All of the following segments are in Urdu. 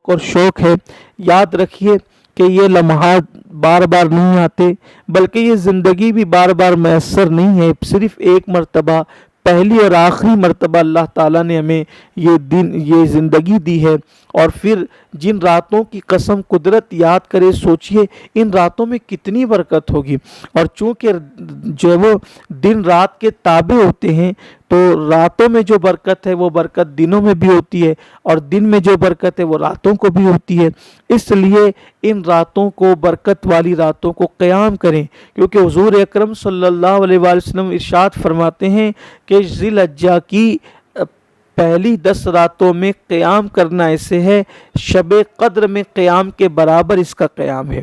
ذوق اور شوق ہے، یاد رکھیے کہ یہ لمحات بار بار نہیں آتے، بلکہ یہ زندگی بھی بار بار میسر نہیں ہے۔ صرف ایک مرتبہ، پہلی اور آخری مرتبہ اللہ تعالیٰ نے ہمیں یہ زندگی دی ہے، اور پھر جن راتوں کی قسم قدرت یاد کرے، سوچئے ان راتوں میں کتنی برکت ہوگی۔ اور چونکہ جو وہ دن رات کے تابع ہوتے ہیں، تو راتوں میں جو برکت ہے وہ برکت دنوں میں بھی ہوتی ہے، اور دن میں جو برکت ہے وہ راتوں کو بھی ہوتی ہے۔ اس لیے ان راتوں کو، برکت والی راتوں کو قیام کریں، کیونکہ حضور اکرم صلی اللہ علیہ وآلہ وسلم ارشاد فرماتے ہیں کہ ذی الحجہ کی پہلی 10 راتوں میں قیام کرنا ایسے ہے شب قدر میں قیام کے برابر اس کا قیام ہے۔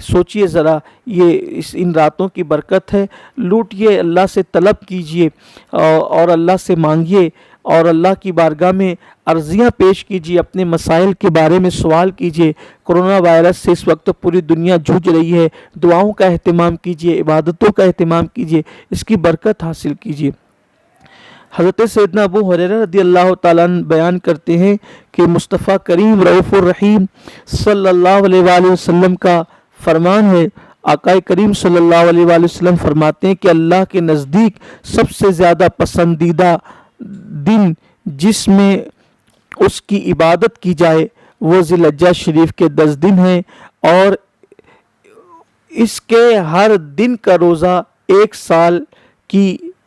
سوچئے ذرا، یہ ان راتوں کی برکت ہے، لوٹئے، اللہ سے طلب کیجئے اور اللہ سے مانگیے، اور اللہ کی بارگاہ میں عرضیاں پیش کیجئے، اپنے مسائل کے بارے میں سوال کیجئے۔ کرونا وائرس سے اس وقت پوری دنیا جھوج رہی ہے، دعاؤں کا اہتمام کیجئے، عبادتوں کا اہتمام کیجئے، اس کی برکت حاصل کیجئے۔ حضرت سیدنا ابو ہریرہ رضی اللہ تعالیٰ عنہ بیان کرتے ہیں کہ مصطفیٰ کریم رؤوف الرحیم صلی اللہ علیہ وآلہ وسلم کا فرمان ہے، آقا کریم صلی اللہ علیہ وآلہ وسلم فرماتے ہیں کہ اللہ کے نزدیک سب سے زیادہ پسندیدہ دن جس میں اس کی عبادت کی جائے وہ ذی الحجہ شریف کے 10 دن ہیں، اور اس کے ہر دن کا روزہ 1 سال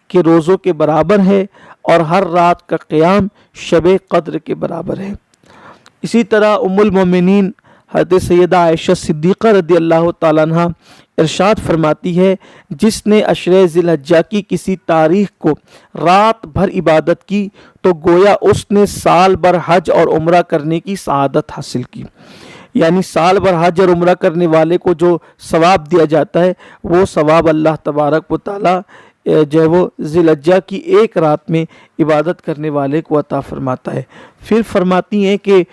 کے روزوں کے برابر ہے، اور ہر رات کا قیام شب قدر کے برابر ہے۔ اسی طرح ام المومنین حضرت سیدہ عائشہ صدیقہ رضی اللہ تعالیٰ عنہ ارشاد فرماتی ہے، جس نے عشرہ ذی الحجہ کی کسی تاریخ کو رات بھر عبادت کی تو گویا اس نے سال بھر حج اور عمرہ کرنے کی سعادت حاصل کی۔ یعنی سال بھر حج اور عمرہ کرنے والے کو جو ثواب دیا جاتا ہے، وہ ثواب اللہ تبارک و تعالیٰ جو ہے وہ ذی الحجہ کی 1 رات میں عبادت کرنے والے کو عطا فرماتا ہے۔ پھر فرماتی ہیں کہ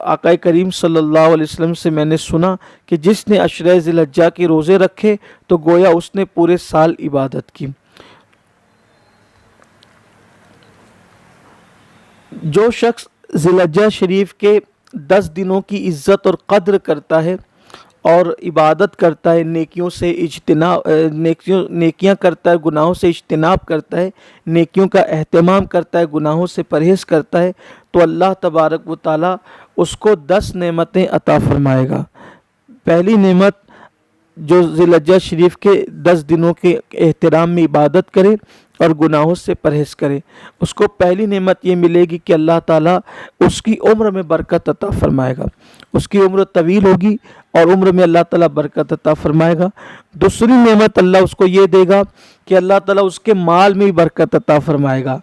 آقا کریم صلی اللہ علیہ وسلم سے میں نے سنا کہ جس نے عشرہ ذی الحجہ کے روزے رکھے تو گویا اس نے پورے سال عبادت کی۔ جو شخص ذی الحجہ شریف کے 10 دنوں کی عزت اور قدر کرتا ہے اور عبادت کرتا ہے، نیکیاں کرتا ہے، گناہوں سے اجتناب کرتا ہے، نیکیوں کا اہتمام کرتا ہے، گناہوں سے پرہیز کرتا ہے، تو اللہ تبارک و تعالیٰ اس کو 10 نعمتیں عطا فرمائے گا۔ پہلی نعمت، جو ذی الحجہ شریف کے 10 دنوں کے احترام میں عبادت کرے اور گناہوں سے پرہیز کرے، اس کو پہلی نعمت یہ ملے گی کہ اللہ تعالیٰ اس کی عمر میں برکت عطا فرمائے گا، اس کی عمر طویل ہوگی اور عمر میں اللہ تعالیٰ برکت عطا فرمائے گا۔ دوسری نعمت اللہ اس کو یہ دے گا کہ اللہ تعالیٰ اس کے مال میں برکت عطا فرمائے گا۔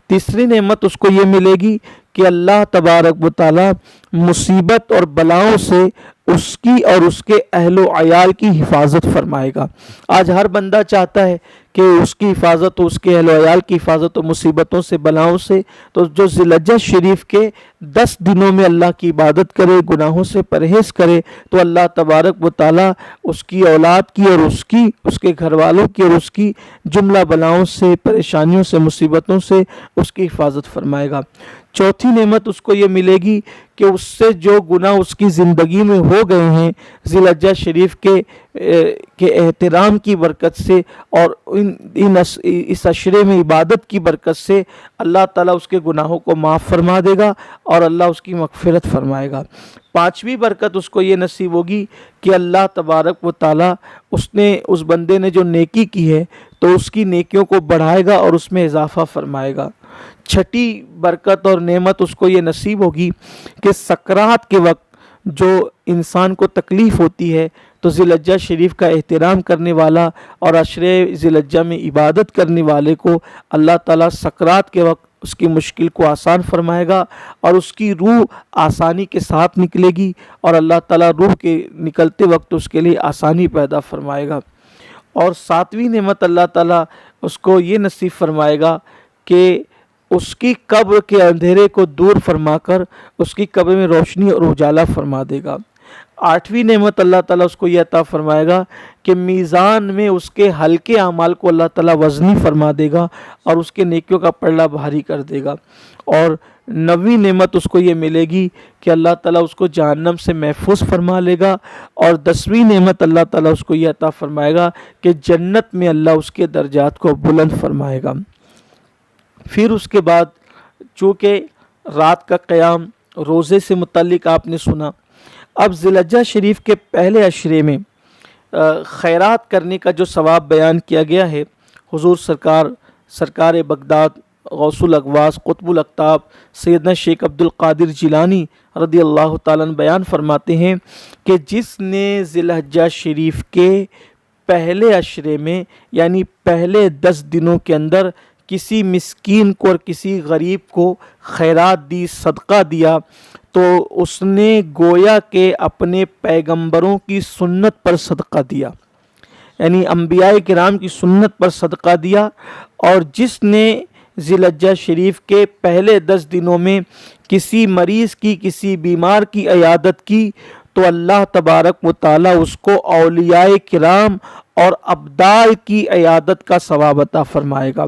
تیسری نعمت اس کو یہ ملے گی کہ اللہ تبارک و تعالیٰ مصیبت اور بلاؤں سے اس کی اور اس کے اہل و عیال کی حفاظت فرمائے گا۔ آج ہر بندہ چاہتا ہے کہ اس کی حفاظت ہو، اس کے اہل و عیال کی حفاظت ہو مصیبتوں سے، بلاؤں سے۔ تو جو ذی الحجہ شریف کے 10 دنوں میں اللہ کی عبادت کرے، گناہوں سے پرہیز کرے، تو اللہ تبارک و تعالیٰ اس کی اولاد کی اور اس کے گھر والوں کی اور اس کی جملہ بلاؤں سے، پریشانیوں سے، مصیبتوں سے اس کی حفاظت فرمائے گا۔ چوتھی نعمت اس کو یہ ملے گی کہ اس سے جو گناہ اس کی زندگی میں ہو گئے ہیں ذی الحجہ شریف کے احترام کی برکت سے اور اس عشرے میں عبادت کی برکت سے، اللہ تعالیٰ اس کے گناہوں کو معاف فرما دے گا اور اللہ اس کی مغفرت فرمائے گا۔ پانچویں برکت اس کو یہ نصیب ہوگی کہ اللہ تبارک و تعالیٰ اس بندے نے جو نیکی کی ہے تو اس کی نیکیوں کو بڑھائے گا اور اس میں اضافہ فرمائے گا۔ چھٹی برکت اور نعمت اس کو یہ نصیب ہوگی کہ سکرات کے وقت جو انسان کو تکلیف ہوتی ہے تو ذی الحجہ شریف کا احترام کرنے والا اور عشرے ذی الحجہ میں عبادت کرنے والے کو اللہ تعالیٰ سکرات کے وقت اس کی مشکل کو آسان فرمائے گا اور اس کی روح آسانی کے ساتھ نکلے گی، اور اللہ تعالیٰ روح کے نکلتے وقت اس کے لیے آسانی پیدا فرمائے گا۔ اور ساتویں نعمت اللہ تعالیٰ اس کو یہ نصیب فرمائے گا کہ اس کی قبر کے اندھیرے کو دور فرما کر اس کی قبر میں روشنی اور اجالا فرما دے گا۔ آٹھویں نعمت اللہ تعالیٰ اس کو یہ عطا فرمائے گا کہ میزان میں اس کے ہلکے اعمال کو اللہ تعالیٰ وزنی فرما دے گا اور اس کے نیکیوں کا پلڑا بھاری کر دے گا۔ اور 9ویں نعمت اس کو یہ ملے گی کہ اللہ تعالیٰ اس کو جہنم سے محفوظ فرما لے گا، اور 10ویں نعمت اللہ تعالیٰ اس کو یہ عطا فرمائے گا کہ جنت میں اللہ اس کے درجات کو بلند فرمائے گا۔ پھر اس کے بعد چونکہ رات کا قیام روزے سے متعلق آپ نے سنا، اب ذی الحجہ شریف کے پہلے عشرے میں خیرات کرنے کا جو ثواب بیان کیا گیا ہے، حضور سرکار بغداد غوث الاغواث قطب الاقطاب سیدنا شیخ عبد القادر جیلانی رضی اللہ تعالیٰ عنہ بیان فرماتے ہیں کہ جس نے ذی الحجہ شریف کے پہلے عشرے میں یعنی پہلے 10 دنوں کے اندر کسی مسکین کو اور کسی غریب کو خیرات دی، صدقہ دیا، تو اس نے گویا کہ اپنے پیغمبروں کی سنت پر صدقہ دیا، یعنی انبیاء کرام کی سنت پر صدقہ دیا۔ اور جس نے ذی الحجہ شریف کے پہلے 10 دنوں میں کسی مریض کی، کسی بیمار کی عیادت کی، تو اللہ تبارک و تعالیٰ اس کو اولیاء کرام اور ابدال کی عیادت کا ثواب عطا فرمائے گا۔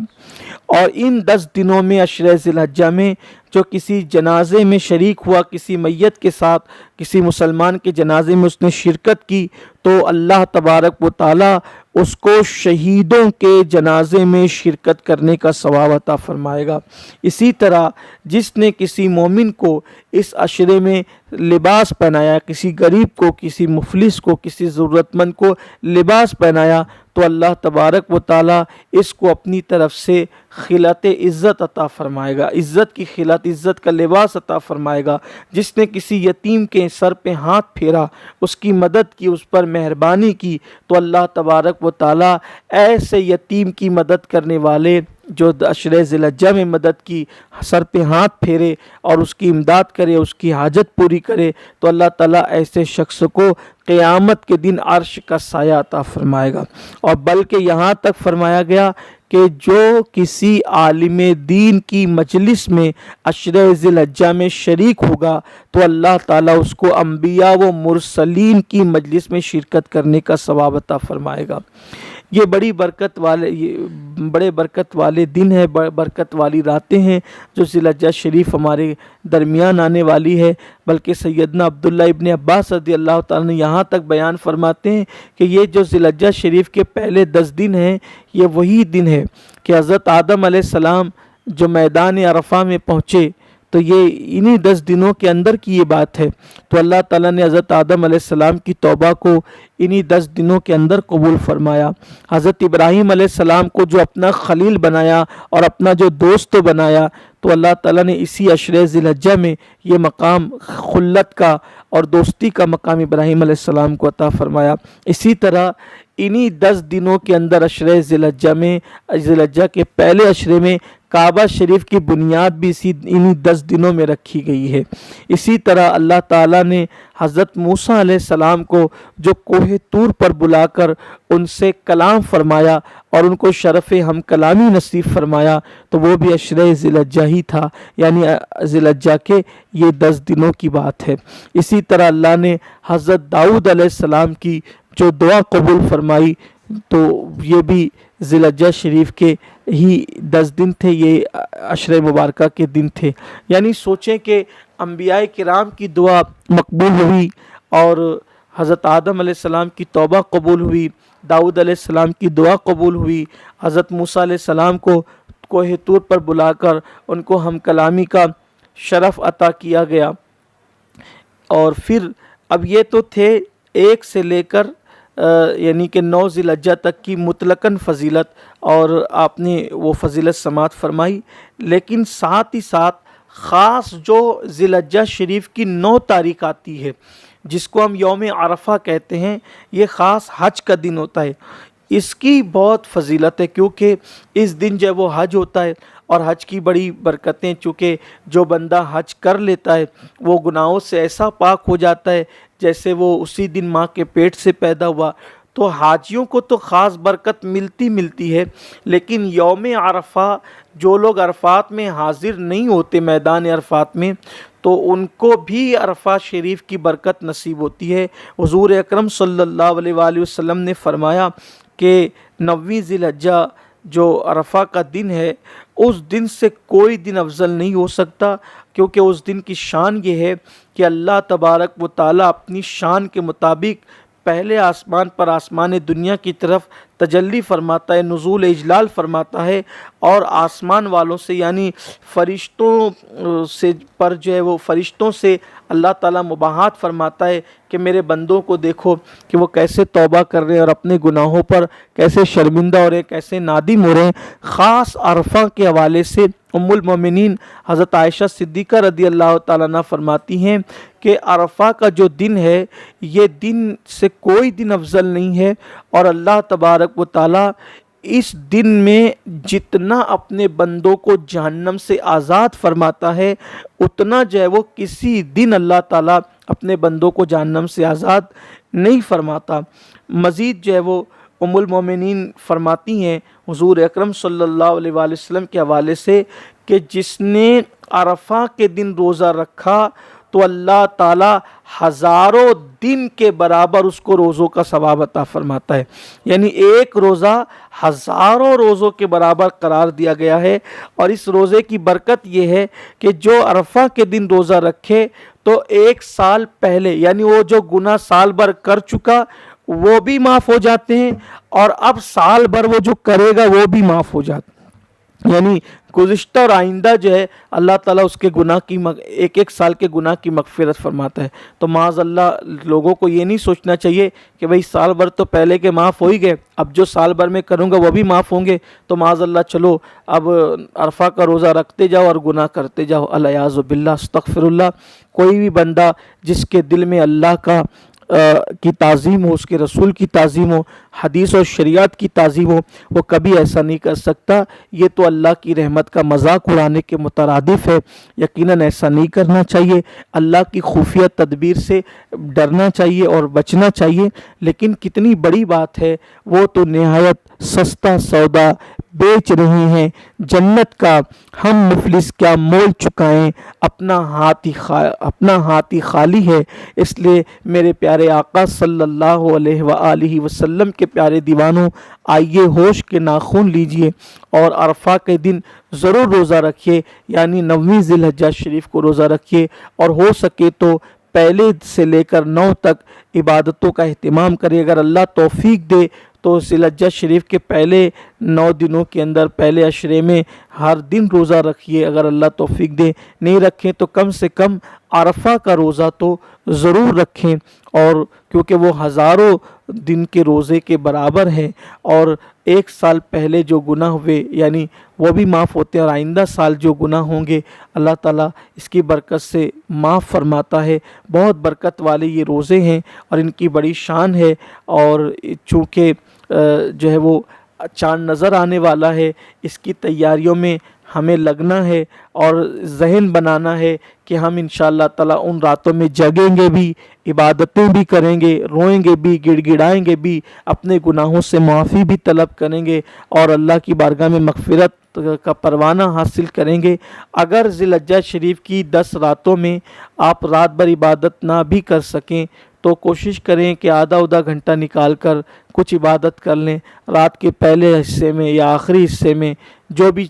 اور ان 10 دنوں میں عشرہ ذی الحجہ میں جو کسی جنازے میں شریک ہوا، کسی میت کے ساتھ کسی مسلمان کے جنازے میں اس نے شرکت کی، تو اللہ تبارک و تعالیٰ اس کو شہیدوں کے جنازے میں شرکت کرنے کا ثواب عطا فرمائے گا۔ اسی طرح جس نے کسی مومن کو اس عشرے میں لباس پہنایا، کسی غریب کو، کسی مفلس کو، کسی ضرورت مند کو لباس پہنایا، تو اللہ تبارک و تعالیٰ اس کو اپنی طرف سے خلعت عزت عطا فرمائے گا، عزت کی خلعت، عزت کا لباس عطا فرمائے گا۔ جس نے کسی یتیم کے سر پہ ہاتھ پھیرا، اس کی مدد کی، اس پر مہربانی کی، تو اللہ تبارک و تعالیٰ ایسے یتیم کی مدد کرنے والے جو عشرہ ذی الحجہ میں مدد کی، سر پہ ہاتھ پھیرے اور اس کی امداد کرے، اس کی حاجت پوری کرے، تو اللہ تعالیٰ ایسے شخص کو قیامت کے دن عرش کا سایہ عطا فرمائے گا۔ اور بلکہ یہاں تک فرمایا گیا کہ جو کسی عالم دین کی مجلس میں عشرہ ذی الحجہ میں شریک ہوگا، تو اللہ تعالیٰ اس کو انبیاء و مرسلین کی مجلس میں شرکت کرنے کا ثواب عطا فرمائے گا۔ یہ بڑے برکت والے دن ہیں، برکت والی راتیں ہیں جو ذی الحجہ شریف ہمارے درمیان آنے والی ہے۔ بلکہ سیدنا عبداللہ ابن عباس رضی اللہ تعالیٰ نے یہاں تک بیان فرماتے ہیں کہ یہ جو ذی الحجہ شریف کے پہلے 10 دن ہیں، یہ وہی دن ہے کہ حضرت آدم علیہ السلام جو میدان عرفہ میں پہنچے، تو یہ انہی 10 دنوں کے اندر کی یہ بات ہے۔ تو اللہ تعالیٰ نے حضرت آدم علیہ السلام کی توبہ کو انہی 10 دنوں کے اندر قبول فرمایا۔ حضرت ابراہیم علیہ السلام کو جو اپنا خلیل بنایا اور اپنا جو دوست بنایا، تو اللہ تعالیٰ نے اسی عشرہ ذی الحجہ میں یہ مقام خلت کا اور دوستی کا مقام ابراہیم علیہ السلام کو عطا فرمایا۔ اسی طرح انہی 10 دنوں کے اندر عشرہ ذی الحجہ میں، ذی الحجہ کے پہلے عشرے میں کعبہ شریف کی بنیاد بھی انہی 10 دنوں میں رکھی گئی ہے۔ اسی طرح اللہ تعالیٰ نے حضرت موسیٰ علیہ السلام کو جو کوہ طور پر بلا کر ان سے کلام فرمایا اور ان کو شرف ہم کلامی نصیب فرمایا، تو وہ بھی عشرہ ذی الحجہ ہی تھا، یعنی ذی الحجہ کے یہ 10 دنوں کی بات ہے۔ اسی طرح اللہ نے حضرت داؤد علیہ السلام کی جو دعا قبول فرمائی، تو یہ بھی ذی الحجہ شریف کے ہی 10 دن تھے، یہ عشرہ مبارکہ کے دن تھے۔ یعنی سوچیں کہ انبیاء کرام کی دعا مقبول ہوئی، اور حضرت آدم علیہ السلام کی توبہ قبول ہوئی، داؤد علیہ السلام کی دعا قبول ہوئی، حضرت موسیٰ علیہ السلام کو کوہ طور پر بلا کر ان کو ہم کلامی کا شرف عطا کیا گیا۔ اور پھر اب یہ تو تھے 1 سے لے کر یعنی کہ 9 ذی الحجہ تک کی مطلقاً فضیلت، اور آپ نے وہ فضیلت سماعت فرمائی، لیکن ساتھ ہی ساتھ خاص جو ذی الحجہ شریف کی 9 تاریخ آتی ہے، جس کو ہم یوم عرفہ کہتے ہیں، یہ خاص حج کا دن ہوتا ہے۔ اس کی بہت فضیلت ہے، کیونکہ اس دن جو وہ حج ہوتا ہے، اور حج کی بڑی برکتیں، چونکہ جو بندہ حج کر لیتا ہے وہ گناہوں سے ایسا پاک ہو جاتا ہے جیسے وہ اسی دن ماں کے پیٹ سے پیدا ہوا۔ تو حاجیوں کو تو خاص برکت ملتی ہے، لیکن یوم عرفہ جو لوگ عرفات میں حاضر نہیں ہوتے، میدان عرفات میں، تو ان کو بھی عرفہ شریف کی برکت نصیب ہوتی ہے۔ حضور اکرم صلی اللہ علیہ وآلہ وسلم نے فرمایا کہ 9ویں ذی الحجہ جو عرفہ کا دن ہے اس دن سے کوئی دن افضل نہیں ہو سکتا، کیونکہ اس دن کی شان یہ ہے کہ اللہ تبارک و تعالیٰ اپنی شان کے مطابق پہلے آسمان پر آسمان دنیا کی طرف تجلی فرماتا ہے، نزول اجلال فرماتا ہے، اور آسمان والوں سے یعنی فرشتوں سے پر جو ہے وہ فرشتوں سے اللہ تعالیٰ مباحات فرماتا ہے کہ میرے بندوں کو دیکھو کہ وہ کیسے توبہ کر رہے ہیں اور اپنے گناہوں پر کیسے شرمندہ ہو رہے ہیں، کیسے نادم ہو رہے ہیں۔ خاص عرفہ کے حوالے سے ام المومنین حضرت عائشہ صدیقہ رضی اللہ تعالیٰ عنہ فرماتی ہیں کہ عرفہ کا جو دن ہے یہ دن سے کوئی دن افضل نہیں ہے، اور اللہ تبارک و تعالیٰ اس دن میں جتنا اپنے بندوں کو جہنم سے آزاد فرماتا ہے اتنا جو ہے وہ کسی دن اللہ تعالیٰ اپنے بندوں کو جہنم سے آزاد نہیں فرماتا۔ مزید جو ہے وہ ام المومنین فرماتی ہیں حضور اکرم صلی اللہ علیہ وآلہ وسلم کے حوالے سے کہ جس نے عرفہ کے دن روزہ رکھا تو اللہ تعالیٰ ہزاروں دن کے برابر اس کو روزوں کا ثواب عطا فرماتا ہے، یعنی ایک روزہ ہزاروں روزوں کے برابر قرار دیا گیا ہے۔ اور اس روزے کی برکت یہ ہے کہ جو عرفہ کے دن روزہ رکھے تو ایک سال پہلے یعنی وہ جو گناہ سال بھر کر چکا وہ بھی معاف ہو جاتے ہیں، اور اب سال بھر وہ جو کرے گا وہ بھی معاف ہو جاتے ہیں، یعنی گزشتہ اور آئندہ جو ہے اللہ تعالیٰ اس کے گناہ کی ایک ایک سال کے گناہ کی مغفرت فرماتا ہے۔ تو معاذ اللہ لوگوں کو یہ نہیں سوچنا چاہیے کہ بھئی سال بھر تو پہلے کے معاف ہو ہی گئے، اب جو سال بھر میں کروں گا وہ بھی معاف ہوں گے، تو معاذ اللہ چلو اب عرفہ کا روزہ رکھتے جاؤ اور گناہ کرتے جاؤ، الیاذ باللہ، استغفر اللہ۔ کوئی بھی بندہ جس کے دل میں اللہ کی تعظیم ہو، اس کے رسول کی تعظیم ہو، حدیث اور شریعت کی تعظیم ہو، وہ کبھی ایسا نہیں کر سکتا۔ یہ تو اللہ کی رحمت کا مذاق اڑانے کے مترادف ہے، یقیناً ایسا نہیں کرنا چاہیے۔ اللہ کی خفیہ تدبیر سے ڈرنا چاہیے اور بچنا چاہیے، لیکن کتنی بڑی بات ہے، وہ تو نہایت سستا سودا بیچ رہے ہیں جنت کا، ہم مفلس کیا مول چکائیں، اپنا ہاتھ ہی خالی ہے۔ اس لیے میرے پیارے آقا صلی اللہ علیہ وآلہ وسلم کے پیارے دیوانوں، آئیے ہوش کے ناخن لیجئے اور عرفہ کے دن ضرور روزہ رکھیے، یعنی 9ویں ذی الحجہ شریف کو روزہ رکھیے، اور ہو سکے تو پہلے سے لے کر 9 تک عبادتوں کا اہتمام کریے۔ اگر اللہ توفیق دے تو ذی الحجہ شریف کے پہلے 9 دنوں کے اندر پہلے عشرے میں ہر دن روزہ رکھیے، اگر اللہ توفیق دے۔ نہیں رکھیں تو کم سے کم عرفہ کا روزہ تو ضرور رکھیں، اور کیونکہ وہ ہزاروں دن کے روزے کے برابر ہیں، اور ایک سال پہلے جو گناہ ہوئے یعنی وہ بھی معاف ہوتے ہیں، اور آئندہ سال جو گناہ ہوں گے اللہ تعالیٰ اس کی برکت سے معاف فرماتا ہے۔ بہت برکت والے یہ روزے ہیں اور ان کی بڑی شان ہے، اور چونکہ جو ہے وہ چاند نظر آنے والا ہے، اس کی تیاریوں میں ہمیں لگنا ہے اور ذہن بنانا ہے کہ ہم انشاءاللہ تعالیٰ ان راتوں میں جگیں گے بھی، عبادتیں بھی کریں گے، روئیں گے بھی، گڑ گڑائیں گے بھی، اپنے گناہوں سے معافی بھی طلب کریں گے، اور اللہ کی بارگاہ میں مغفرت کا پروانہ حاصل کریں گے۔ اگر ذی الحجہ شریف کی 10 راتوں میں آپ رات بھر عبادت نہ بھی کر سکیں تو کوشش کریں کہ آدھا گھنٹہ نکال کر کچھ عبادت کر لیں، رات کے پہلے حصے میں یا آخری حصے میں جو بھی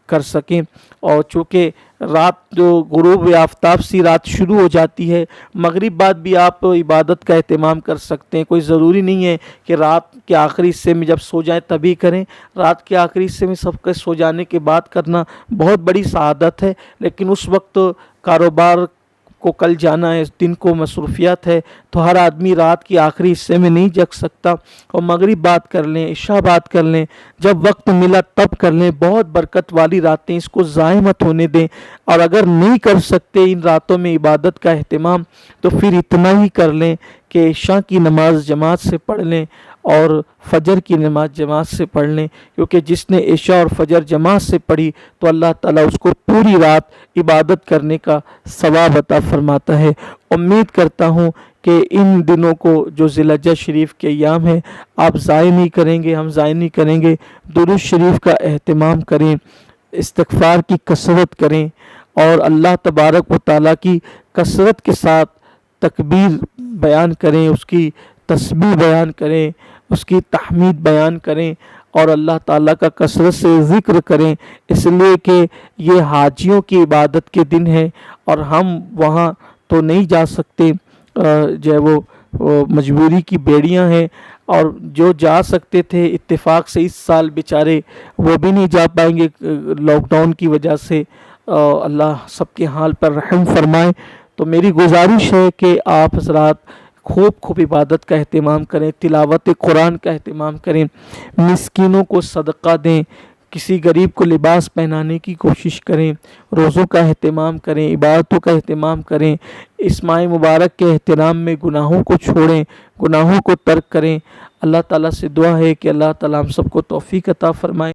کر سکیں۔ اور چونکہ رات جو غروب آفتاب سی رات شروع ہو جاتی ہے، مغرب بعد بھی آپ عبادت کا اہتمام کر سکتے ہیں، کوئی ضروری نہیں ہے کہ رات کے آخری حصے میں جب سو جائیں تبھی کریں۔ رات کے آخری حصے میں سب کے سو جانے کے بعد کرنا بہت بڑی سعادت ہے، لیکن اس وقت کاروبار کو کل جانا ہے، اس دن کو مصروفیات ہے، تو ہر آدمی رات کی آخری حصے میں نہیں جگ سکتا، اور مغرب بات کر لیں، عشاء بات کر لیں، جب وقت ملا تب کر لیں۔ بہت برکت والی راتیں، اس کو ضائع مت ہونے دیں۔ اور اگر نہیں کر سکتے ان راتوں میں عبادت کا اہتمام تو پھر اتنا ہی کر لیں کہ عشاء کی نماز جماعت سے پڑھ لیں اور فجر کی نماز جماعت سے پڑھ لیں، کیونکہ جس نے عشاء اور فجر جماعت سے پڑھی تو اللہ تعالیٰ اس کو پوری رات عبادت کرنے کا ثواب عطا فرماتا ہے۔ امید کرتا ہوں کہ ان دنوں کو جو ذی الحجہ شریف کے ایام ہیں آپ ضائع نہیں کریں گے، ہم ضائع نہیں کریں گے۔ درود شریف کا اہتمام کریں، استغفار کی کثرت کریں، اور اللہ تبارک و تعالیٰ کی کثرت کے ساتھ تکبیر بیان کریں، اس کی تسبیح بیان کریں، اس کی تحمید بیان کریں، اور اللہ تعالیٰ کا کثرت سے ذکر کریں، اس لیے کہ یہ حاجیوں کی عبادت کے دن ہے اور ہم وہاں تو نہیں جا سکتے، جو ہے وہ مجبوری کی بیڑیاں ہیں، اور جو جا سکتے تھے اتفاق سے اس سال بیچارے وہ بھی نہیں جا پائیں گے لاک ڈاؤن کی وجہ سے۔ اللہ سب کے حال پر رحم فرمائے۔ تو میری گزارش ہے کہ آپ حضرات خوب عبادت کا اہتمام کریں، تلاوت قرآن کا اہتمام کریں، مسکینوں کو صدقہ دیں، کسی غریب کو لباس پہنانے کی کوشش کریں، روزوں کا اہتمام کریں، عبادتوں کا اہتمام کریں، اس ماہ مبارک کے احترام میں گناہوں کو چھوڑیں، گناہوں کو ترک کریں۔ اللہ تعالیٰ سے دعا ہے کہ اللہ تعالیٰ ہم سب کو توفیق عطا فرمائے۔